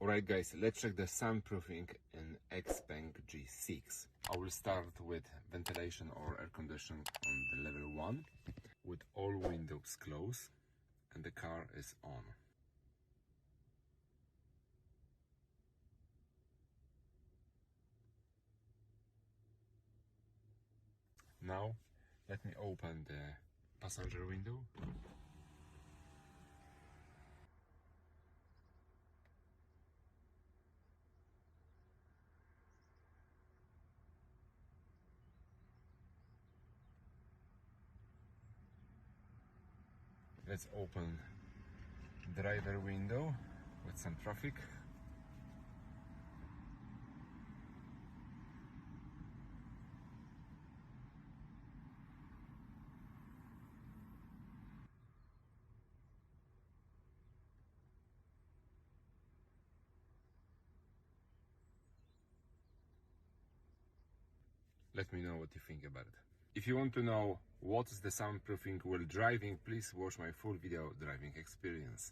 Alright guys, let's check the soundproofing in XPENG G6. I will start with ventilation or air conditioning on the level 1 with all windows closed and the car is on. Now let me open the passenger window. Let's open driver window with some traffic. Let me know what you think about it. If you want to know what is the soundproofing while driving, please watch my full video driving experience.